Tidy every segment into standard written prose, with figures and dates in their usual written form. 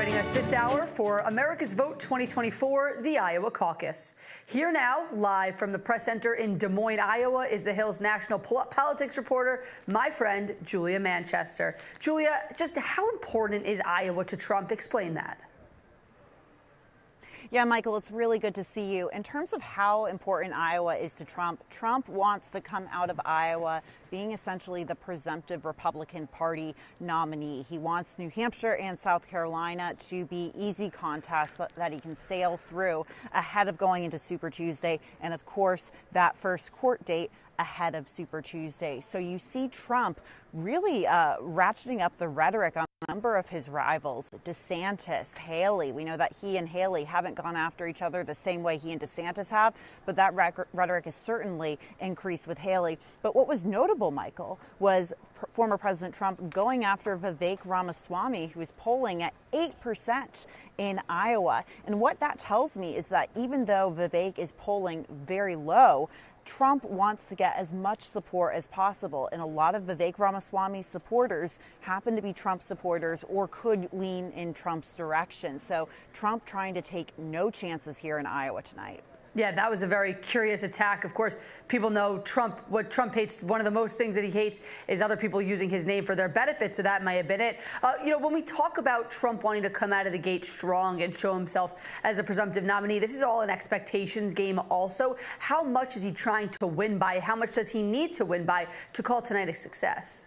joining us this hour for America's Vote 2024, the Iowa Caucus. Here now, live from the Press Center in Des Moines, Iowa, is the Hill's national politics reporter, my friend, Julia Manchester. Julia, just how important is Iowa to Trump? Explain that. Yeah, Michael, it's really good to see you. In terms of how important Iowa is to Trump, Trump wants to come out of Iowa being essentially the presumptive Republican Party nominee. He wants New Hampshire and South Carolina to be easy contests that he can sail through ahead of going into Super Tuesday. And of course, that first court date ahead of Super Tuesday. So you see Trump really ratcheting up the rhetoric on a number of his rivals, DeSantis, Haley. We know that he and Haley haven't gone after each other the same way he and DeSantis have, but that rhetoric has certainly increased with Haley. But what was notable, Michael, was former President Trump going after Vivek Ramaswamy, who is polling at 8% in Iowa. And what that tells me is that even though Vivek is polling very low, Trump wants to get as much support as possible. And a lot of Vivek Ramaswamy supporters happen to be Trump supporters or could lean in Trump's direction. So Trump trying to take no chances here in Iowa tonight. Yeah, that was a very curious attack. Of course, people know Trump, what Trump hates, one of the most things that he hates is other people using his name for their benefit. So that might have been it. When we talk about Trump wanting to come out of the gate strong and show himself as a presumptive nominee, this is all an expectations game also. How much is he trying to win by? How much does he need to win by to call tonight a success?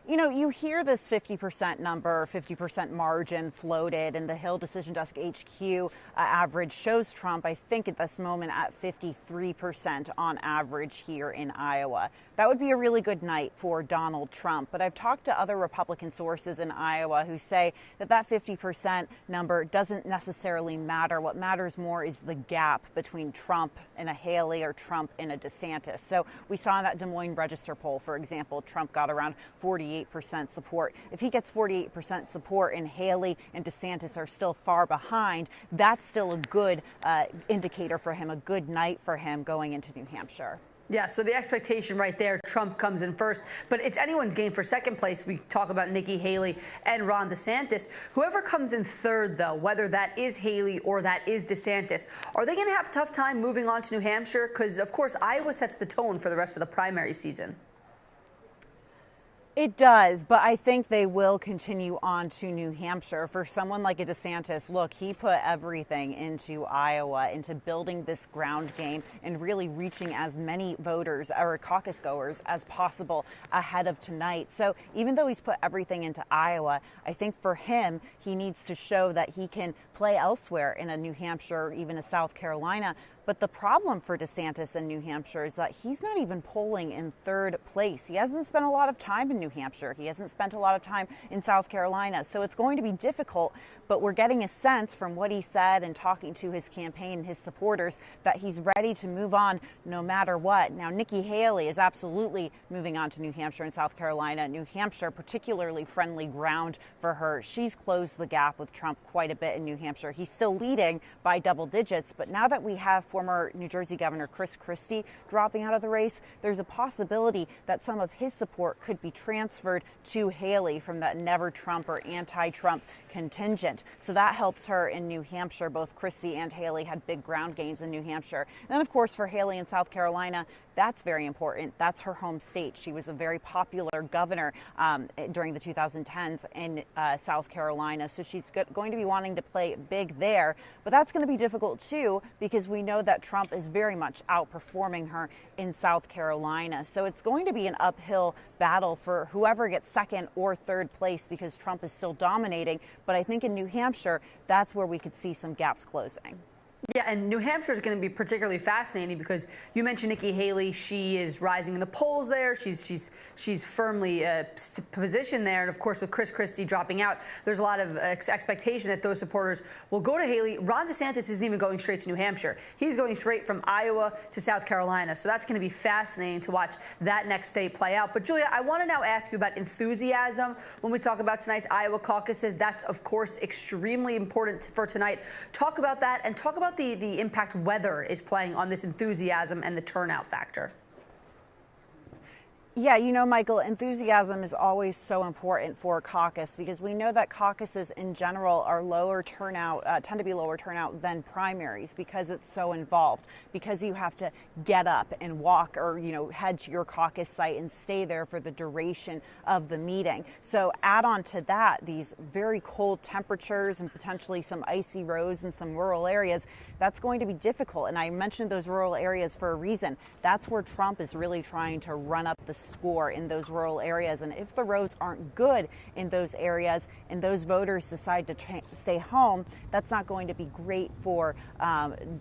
You know, you hear this 50% number, 50% margin floated, and the Hill Decision Desk HQ average shows Trump, I think at this moment, at 53% on average here in Iowa. That would be a really good night for Donald Trump. But I've talked to other Republican sources in Iowa who say that that 50% number doesn't necessarily matter. What matters more is the gap between Trump and a Haley or Trump and a DeSantis. So we saw in that Des Moines Register poll, for example, Trump got around 48% support. If he gets 48% support and Haley and DeSantis are still far behind, that's still a good indicator for him, a good night for him going into New Hampshire. Yeah, so the expectation right there, Trump comes in first, but it's anyone's game for second place. We talk about Nikki Haley and Ron DeSantis. Whoever comes in third, though, whether that is Haley or that is DeSantis, are they going to have a tough time moving on to New Hampshire? Because, of course, Iowa sets the tone for the rest of the primary season. It does, but I think they will continue on to New Hampshire. For someone like a DeSantis, look, he put everything into Iowa, into building this ground game and really reaching as many voters or caucus goers as possible ahead of tonight. So even though he's put everything into Iowa, I think for him, he needs to show that he can play elsewhere in a New Hampshire or even a South Carolina. But the problem for DeSantis in New Hampshire is that he's not even polling in third place. He hasn't spent a lot of time in New Hampshire. He hasn't spent a lot of time in South Carolina. So it's going to be difficult, but we're getting a sense from what he said and talking to his campaign and his supporters that he's ready to move on no matter what. Now, Nikki Haley is absolutely moving on to New Hampshire and South Carolina. New Hampshire, particularly friendly ground for her. She's closed the gap with Trump quite a bit in New Hampshire. He's still leading by double digits, but now that we have former New Jersey Governor Chris Christie dropping out of the race, there's a possibility that some of his support could be transferred to Haley from that never Trump or anti-Trump contingent. So that helps her in New Hampshire. Both Christie and Haley had big ground gains in New Hampshire. And then, of course, for Haley in South Carolina, that's very important. That's her home state. She was a very popular governor during the 2010s in South Carolina. So she's going to be wanting to play big there. But that's going to be difficult, too, because we know that Trump is very much outperforming her in South Carolina. So it's going to be an uphill battle for whoever gets second or third place because Trump is still dominating. But I think in New Hampshire, that's where we could see some gaps closing. Yeah, and New Hampshire is going to be particularly fascinating because you mentioned Nikki Haley. She is rising in the polls there. She's firmly positioned there. And, of course, with Chris Christie dropping out, there's a lot of expectation that those supporters will go to Haley. Ron DeSantis isn't even going straight to New Hampshire. He's going straight from Iowa to South Carolina. So that's going to be fascinating to watch that next state play out. But, Julia, I want to now ask you about enthusiasm when we talk about tonight's Iowa caucuses. That's, of course, extremely important for tonight. Talk about that and talk about the impact weather is playing on this enthusiasm and the turnout factor. Yeah, you know, Michael, enthusiasm is always so important for a caucus because we know that caucuses in general are lower turnout, tend to be lower turnout than primaries because it's so involved, because you have to get up and walk or, head to your caucus site and stay there for the duration of the meeting. So add on to that these very cold temperatures and potentially some icy roads in some rural areas. That's going to be difficult. And I mentioned those rural areas for a reason. That's where Trump is really trying to run up the score in those rural areas. And if the roads aren't good in those areas and those voters decide to stay home, that's not going to be great for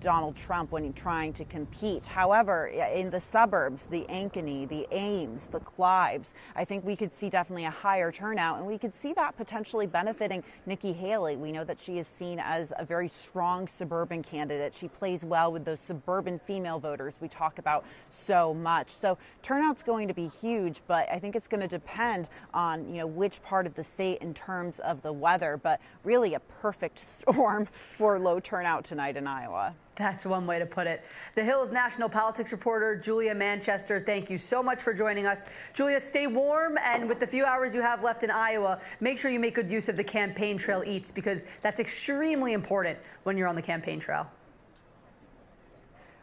Donald Trump when he's trying to compete. However, in the suburbs, the Ankeny, the Ames, the Clives, I think we could see definitely a higher turnout, and we could see that potentially benefiting Nikki Haley. We know that she is seen as a very strong suburban candidate. She plays well with those suburban female voters we talk about so much. So turnout's going to be huge, but I think it's going to depend on, which part of the state in terms of the weather, but really a perfect storm for low turnout tonight in Iowa. That's one way to put it. The Hill's national politics reporter, Julia Manchester, thank you so much for joining us. Julia, stay warm, and with the few hours you have left in Iowa, make sure you make good use of the campaign trail eats, because that's extremely important when you're on the campaign trail.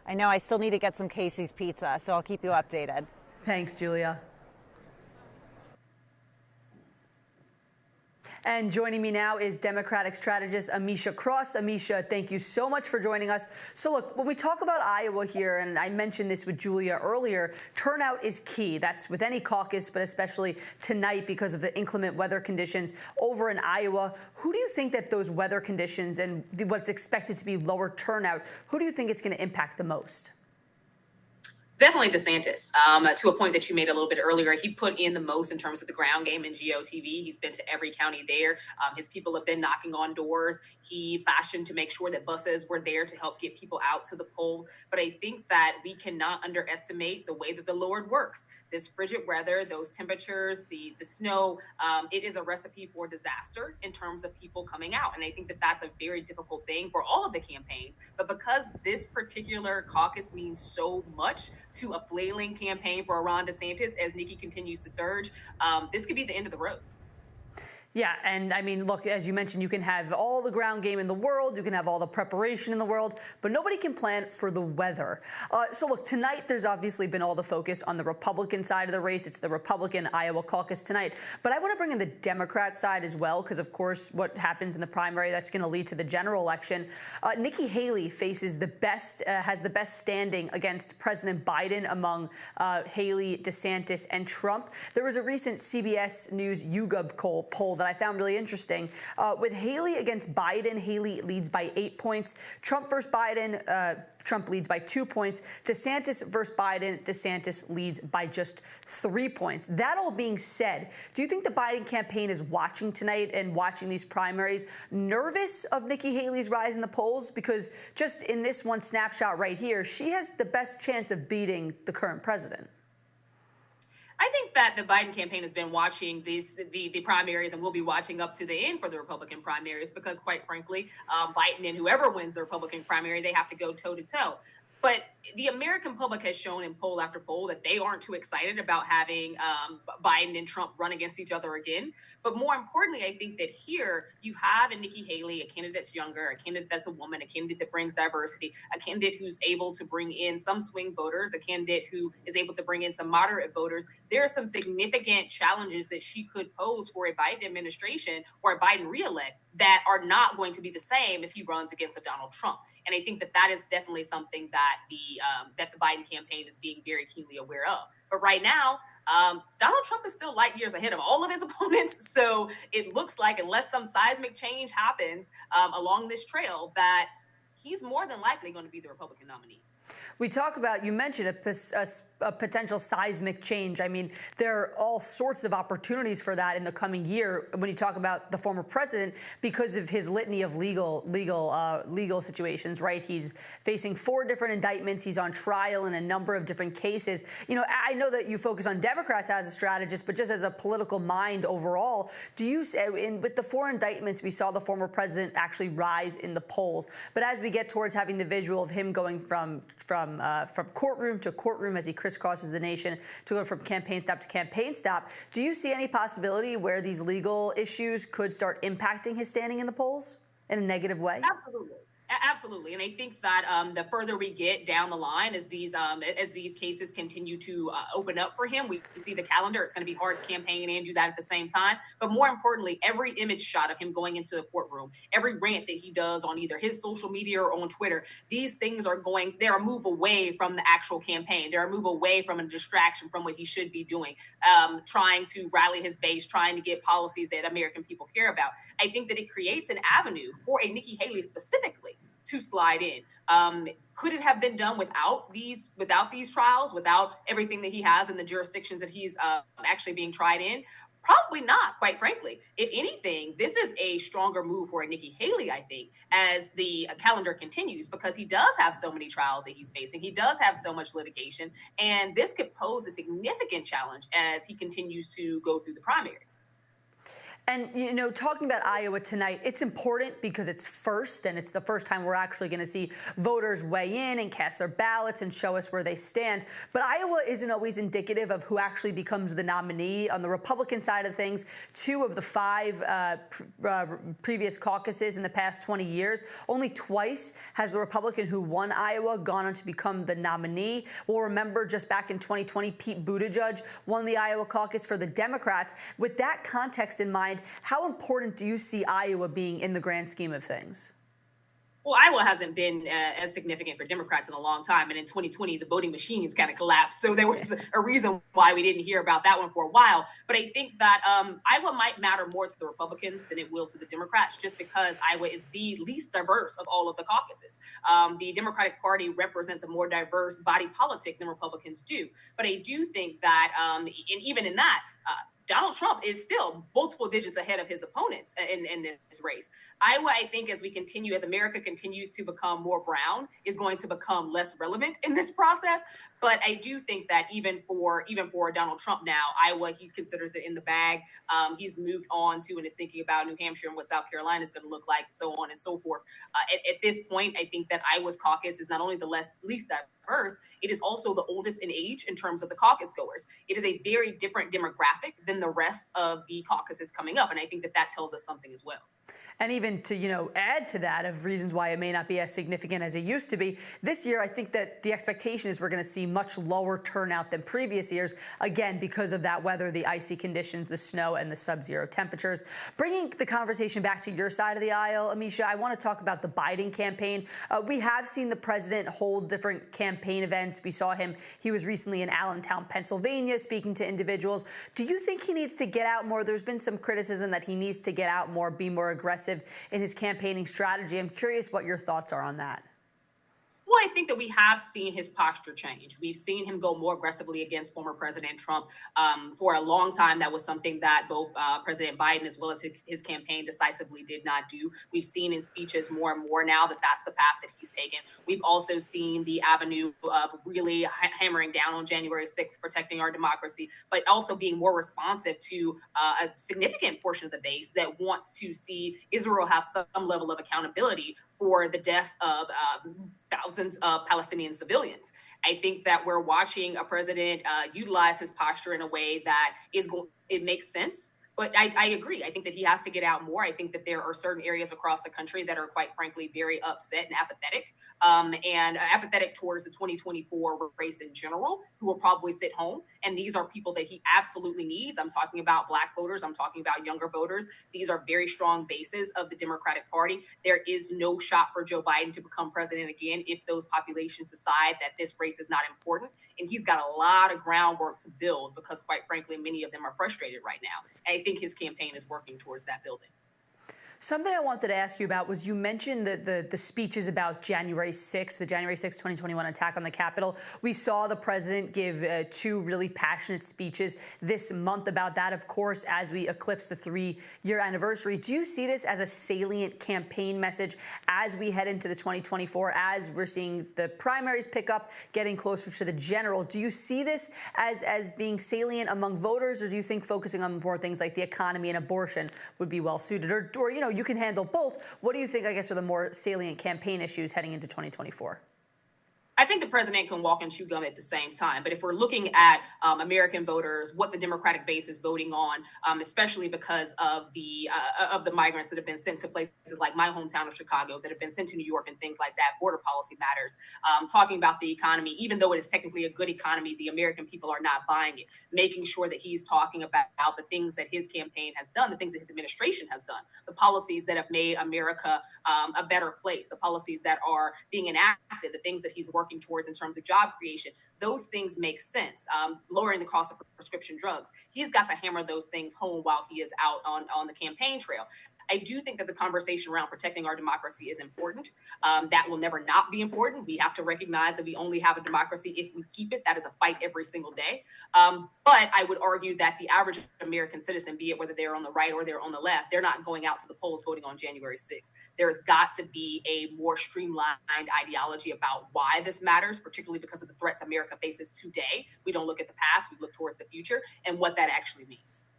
I know I still need to get some Casey's pizza, so I'll keep you updated. Thanks, Julia. And joining me now is Democratic strategist Amisha Cross. Amisha, thank you so much for joining us. So look, when we talk about Iowa here, and I mentioned this with Julia earlier, turnout is key. That's with any caucus, but especially tonight because of the inclement weather conditions over in Iowa. Who do you think that those weather conditions and what's expected to be lower turnout, who do you think it's going to impact the most? Definitely DeSantis, to a point that you made a little bit earlier. He put in the most in terms of the ground game in GOTV. He's been to every county there. His people have been knocking on doors. He fashioned to make sure that buses were there to help get people out to the polls. But I think that we cannot underestimate the way that the Lord works. This frigid weather, those temperatures, the snow, it is a recipe for disaster in terms of people coming out. And I think that that's a very difficult thing for all of the campaigns. But because this particular caucus means so much to a flailing campaign for Ron DeSantis as Nikki continues to surge, this could be the end of the road. Yeah, and I mean, look, as you mentioned, you can have all the ground game in the world, you can have all the preparation in the world, but nobody can plan for the weather. So look, tonight there's obviously been all the focus on the Republican side of the race. It's the Republican Iowa caucus tonight. But I want to bring in the Democrat side as well, because of course what happens in the primary, that's going to lead to the general election. Nikki Haley faces has the best standing against President Biden among Haley, DeSantis, and Trump. There was a recent CBS News YouGov poll that I found really interesting. With Haley against Biden, Haley leads by 8 points. Trump versus Biden, Trump leads by 2 points. DeSantis versus Biden, DeSantis leads by just 3 points. That all being said, do you think the Biden campaign is watching tonight and watching these primaries nervous of Nikki Haley's rise in the polls? Because just in this one snapshot right here, she has the best chance of beating the current president. I think that the Biden campaign has been watching the primaries and will be watching up to the end for the Republican primaries because, quite frankly, Biden and whoever wins the Republican primary, they have to go toe-to-toe. But the American public has shown in poll after poll that they aren't too excited about having Biden and Trump run against each other again. But more importantly, I think that here you have in Nikki Haley, a candidate that's younger, a candidate that's a woman, a candidate that brings diversity, a candidate who's able to bring in some swing voters, a candidate who is able to bring in some moderate voters. There are some significant challenges that she could pose for a Biden administration or a Biden reelect that are not going to be the same if he runs against a Donald Trump. And I think that that is definitely something that the Biden campaign is being very keenly aware of. But right now, Donald Trump is still light years ahead of all of his opponents. So it looks like unless some seismic change happens along this trail, that he's more than likely going to be the Republican nominee. We talk about, you mentioned a potential seismic change. I mean, there are all sorts of opportunities for that in the coming year when you talk about the former president because of his litany of legal situations, right? He's facing 4 different indictments. He's on trial in a number of different cases. You know, I know that you focus on Democrats as a strategist, but just as a political mind overall, do you say, with the 4 indictments, we saw the former president actually rise in the polls. But as we get towards having the visual of him going from courtroom to courtroom as he crisscrosses the nation to go from campaign stop to campaign stop. Do you see any possibility where these legal issues could start impacting his standing in the polls in a negative way? Absolutely. Absolutely, and I think that the further we get down the line, as these cases continue to open up for him, we see the calendar. It's going to be hard to campaign and do that at the same time. But more importantly, every image shot of him going into the courtroom, every rant that he does on either his social media or on Twitter, these things they're a move away from the actual campaign. They're a move away from a distraction from what he should be doing, trying to rally his base, trying to get policies that American people care about. I think that it creates an avenue for a Nikki Haley specifically to slide in. Could it have been done without these trials, without everything that he has in the jurisdictions that he's actually being tried in? Probably not, quite frankly. If anything, this is a stronger move for Nikki Haley, I think, as the calendar continues, because he does have so many trials that he's facing. He does have so much litigation, and this could pose a significant challenge as he continues to go through the primaries. And, you know, talking about Iowa tonight, it's important because it's first, and it's the first time we're actually going to see voters weigh in and cast their ballots and show us where they stand. But Iowa isn't always indicative of who actually becomes the nominee. On the Republican side of things, 2 of the 5 previous caucuses in the past 20 years, only twice has the Republican who won Iowa gone on to become the nominee. We'll remember just back in 2020, Pete Buttigieg won the Iowa caucus for the Democrats. With that context in mind, how important do you see Iowa being in the grand scheme of things? Well, Iowa hasn't been as significant for Democrats in a long time. And in 2020, the voting machines kind of collapsed. So there was a reason why we didn't hear about that one for a while. But I think that Iowa might matter more to the Republicans than it will to the Democrats, just because Iowa is the least diverse of all of the caucuses. The Democratic Party represents a more diverse body politic than Republicans do. But I do think that, and even in that, Donald Trump is still multiple digits ahead of his opponents in this race. Iowa, I think, as America continues to become more brown, is going to become less relevant in this process. But I do think that even for Donald Trump now, Iowa, he considers it in the bag. He's moved on to and is thinking about New Hampshire and what South Carolina is going to look like, so on and so forth. At this point, I think that Iowa's caucus is not only the least diverse, it is also the oldest in age in terms of the caucus goers. It is a very different demographic than the rest of the caucuses coming up. And I think that tells us something as well. And even to, add to that of reasons why it may not be as significant as it used to be, this year I think that the expectation is we're going to see much lower turnout than previous years, again, because of that weather, the icy conditions, the snow, and the sub-zero temperatures. Bringing the conversation back to your side of the aisle, Amisha, I want to talk about the Biden campaign. We have seen the president hold different campaign events. We saw he was recently in Allentown, Pennsylvania, speaking to individuals. Do you think he needs to get out more? There's been some criticism that he needs to get out more, be more aggressive in his campaigning strategy. I'm curious what your thoughts are on that. Well, I think that we have seen his posture change. We've seen him go more aggressively against former President Trump. For a long time, that was something that both President Biden as well as his campaign decisively did not do. We've seen in speeches more and more now that that's the path that he's taken. We've also seen the avenue of really hammering down on January 6th, protecting our democracy, but also being more responsive to a significant portion of the base that wants to see Israel have some level of accountability for the deaths of thousands of Palestinian civilians. I think that we're watching a president utilize his posture in a way that it makes sense. But I agree. I think that he has to get out more. I think that there are certain areas across the country that are quite frankly very upset and apathetic towards the 2024 race in general, who will probably sit home. And these are people that he absolutely needs. I'm talking about Black voters. I'm talking about younger voters. These are very strong bases of the Democratic Party. There is no shot for Joe Biden to become president again if those populations decide that this race is not important. And he's got a lot of groundwork to build because, quite frankly, many of them are frustrated right now. And I think his campaign is working towards that building. Something I wanted to ask you about was you mentioned the speeches about January 6th, the January 6th, 2021 attack on the Capitol. We saw the president give 2 really passionate speeches this month about that, of course, as we eclipse the 3-year anniversary. Do you see this as a salient campaign message as we head into the 2024, as we're seeing the primaries pick up, getting closer to the general? Do you see this as being salient among voters, or do you think focusing on more things like the economy and abortion would be well suited? Or you can handle both. What do you think, I guess, are the more salient campaign issues heading into 2024? I think the president can walk and chew gum at the same time. But if we're looking at American voters, what the Democratic base is voting on, especially because of the migrants that have been sent to places like my hometown of Chicago, that have been sent to New York and things like that, border policy matters. Talking about the economy, even though it is technically a good economy, the American people are not buying it. Making sure that he's talking about the things that his campaign has done, the things that his administration has done, the policies that have made America a better place, the policies that are being enacted, the things that he's working towards in terms of job creation. Those things make sense. Lowering the cost of prescription drugs. He's got to hammer those things home while he is out on the campaign trail. I do think that the conversation around protecting our democracy is important. That will never not be important. We have to recognize that we only have a democracy if we keep it. That is a fight every single day. But I would argue that the average American citizen, be it whether they're on the right or they're on the left, they're not going out to the polls voting on January 6th. There's got to be a more streamlined ideology about why this matters, particularly because of the threats America faces today. We don't look at the past, we look towards the future and what that actually means.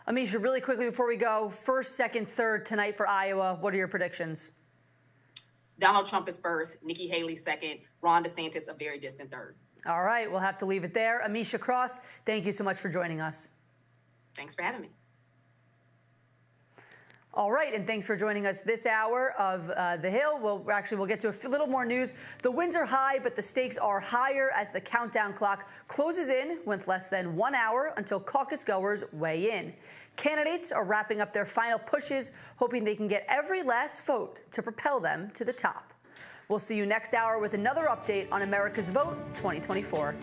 Amisha, really quickly before we go, first, second, third tonight for Iowa. What are your predictions? Donald Trump is first, Nikki Haley second, Ron DeSantis a very distant third. All right, we'll have to leave it there. Amisha Cross, thank you so much for joining us. Thanks for having me. All right, and thanks for joining us this hour of The Hill. We'll get to a little more news. The winds are high, but the stakes are higher as the countdown clock closes in with less than 1 hour until caucus goers weigh in. Candidates are wrapping up their final pushes, hoping they can get every last vote to propel them to the top. We'll see you next hour with another update on America's Vote 2024.